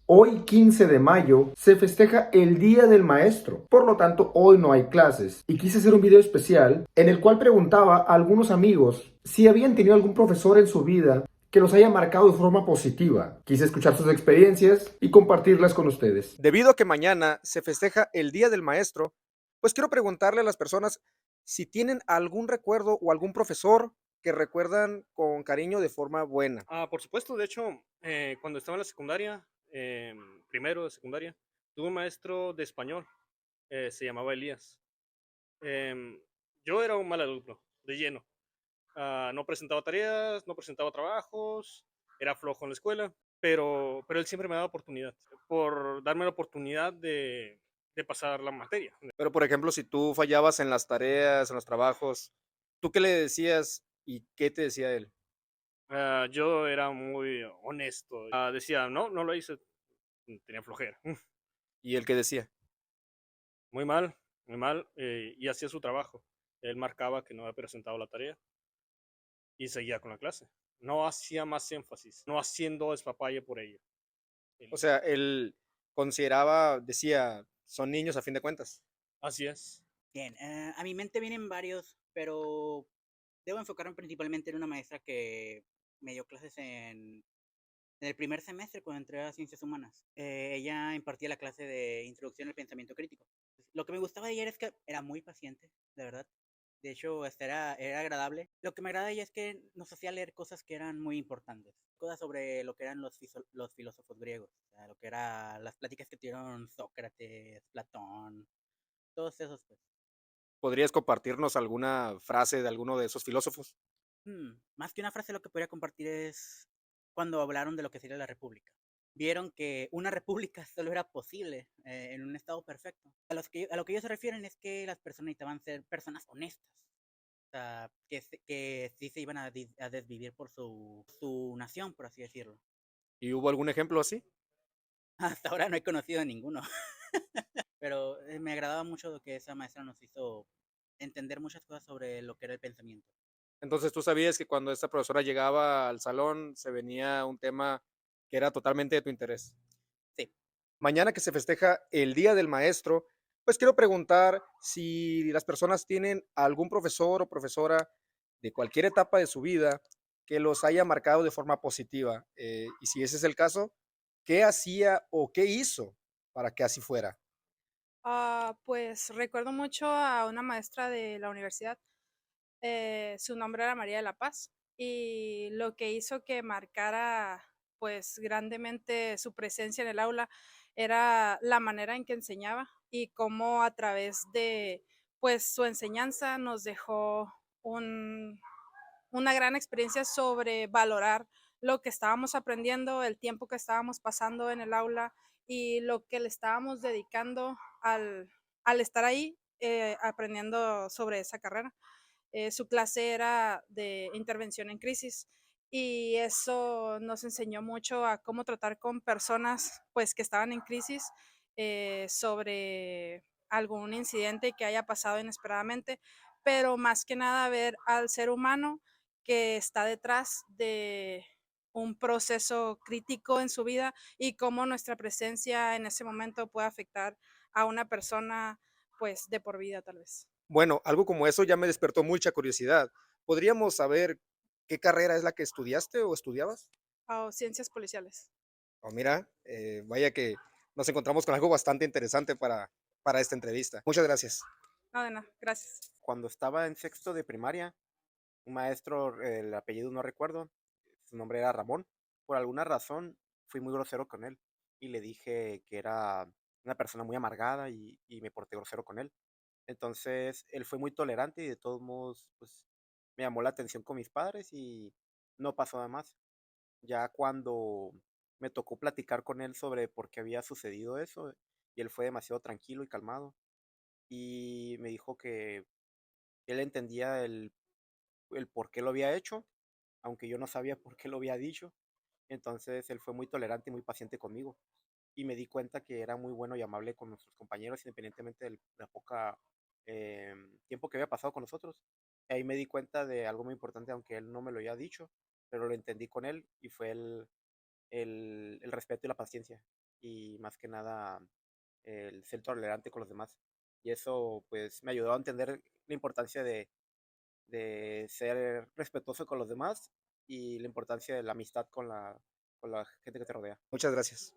Hoy, 15 de mayo, se festeja el Día del Maestro. Por lo tanto, hoy no hay clases. Y quise hacer un video especial en el cual preguntaba a algunos amigos si habían tenido algún profesor en su vida que los haya marcado de forma positiva. Quise escuchar sus experiencias y compartirlas con ustedes. Debido a que mañana se festeja el Día del Maestro, pues quiero preguntarle a las personas si tienen algún recuerdo o algún profesor que recuerdan con cariño de forma buena. Por supuesto, de hecho, cuando estaba en la secundaria, primero de secundaria, tuve un maestro de español, se llamaba Elías. Em, yo era un mal alumno, de lleno. No presentaba tareas, no presentaba trabajos, era flojo en la escuela, pero él siempre me daba oportunidad, por darme la oportunidad de pasar la materia. Pero, por ejemplo, si tú fallabas en las tareas, en los trabajos, ¿tú qué le decías y qué te decía él? Yo era muy honesto. Decía, no, no lo hice, tenía flojera. ¿Y él qué decía? Muy mal, y hacía su trabajo. Él marcaba que no había presentado la tarea y seguía con la clase. No hacía más énfasis, no haciendo despapalle por ello. O sea, él consideraba, decía, son niños a fin de cuentas. Así es. Bien, a mi mente vienen varios, pero debo enfocarme principalmente en una maestra que me dio clases en el primer semestre cuando entré a Ciencias Humanas. Ella impartía la clase de Introducción al Pensamiento Crítico. Lo que me gustaba de ella es que era muy paciente, de verdad. De hecho, era agradable. Lo que me agrada de ella es que nos hacía leer cosas que eran muy importantes. Cosas sobre lo que eran los filósofos griegos. O sea, lo que eran las pláticas que tuvieron Sócrates, Platón, todos esos, pues. ¿Podrías compartirnos alguna frase de alguno de esos filósofos? Más que una frase, lo que podría compartir es cuando hablaron de lo que sería la república. Vieron que una república solo era posible en un estado perfecto. A lo que ellos se refieren es que las personas necesitaban ser personas honestas. O sea, que sí se iban a desvivir por su nación, por así decirlo. ¿Y hubo algún ejemplo así? Hasta ahora no he conocido a ninguno. Pero me agradaba mucho que esa maestra nos hizo entender muchas cosas sobre lo que era el pensamiento. Entonces tú sabías que cuando esta profesora llegaba al salón se venía un tema que era totalmente de tu interés. Sí. Mañana que se festeja el Día del Maestro, pues quiero preguntar si las personas tienen algún profesor o profesora de cualquier etapa de su vida que los haya marcado de forma positiva. Y si ese es el caso, ¿qué hacía o qué hizo para que así fuera? Pues recuerdo mucho a una maestra de la universidad, su nombre era María de la Paz, y lo que hizo que marcara pues grandemente su presencia en el aula era la manera en que enseñaba y cómo a través de pues su enseñanza nos dejó un, una gran experiencia sobre valorar lo que estábamos aprendiendo, el tiempo que estábamos pasando en el aula y lo que le estábamos dedicando al estar ahí aprendiendo sobre esa carrera. Su clase era de intervención en crisis y eso nos enseñó mucho a cómo tratar con personas pues que estaban en crisis sobre algún incidente que haya pasado inesperadamente, pero más que nada ver al ser humano que está detrás de un proceso crítico en su vida y cómo nuestra presencia en ese momento puede afectar a una persona pues de por vida tal vez. Bueno, algo como eso ya me despertó mucha curiosidad. ¿Podríamos saber qué carrera es la que estudiaste o estudiabas? O ciencias policiales. Oh, mira, vaya que nos encontramos con algo bastante interesante para esta entrevista. Muchas gracias. No, de nada, gracias. Cuando estaba en sexto de primaria, un maestro, el apellido no recuerdo, su nombre era Ramón. Por alguna razón fui muy grosero con él y le dije que era una persona muy amargada y me porté grosero con él. Entonces él fue muy tolerante y de todos modos, pues me llamó la atención con mis padres y no pasó nada más. Ya cuando me tocó platicar con él sobre por qué había sucedido eso, y él fue demasiado tranquilo y calmado y me dijo que él entendía el por qué lo había hecho, aunque yo no sabía por qué lo había dicho. Entonces él fue muy tolerante y muy paciente conmigo. Y me di cuenta que era muy bueno y amable con nuestros compañeros, independientemente de la poca tiempo que había pasado con nosotros. Ahí me di cuenta de algo muy importante, aunque él no me lo había dicho, pero lo entendí con él y fue el respeto y la paciencia. y más que nada el ser tolerante con los demás. Y eso pues me ayudó a entender la importancia de ser respetuoso con los demás y la importancia de la amistad con la gente que te rodea. Muchas gracias.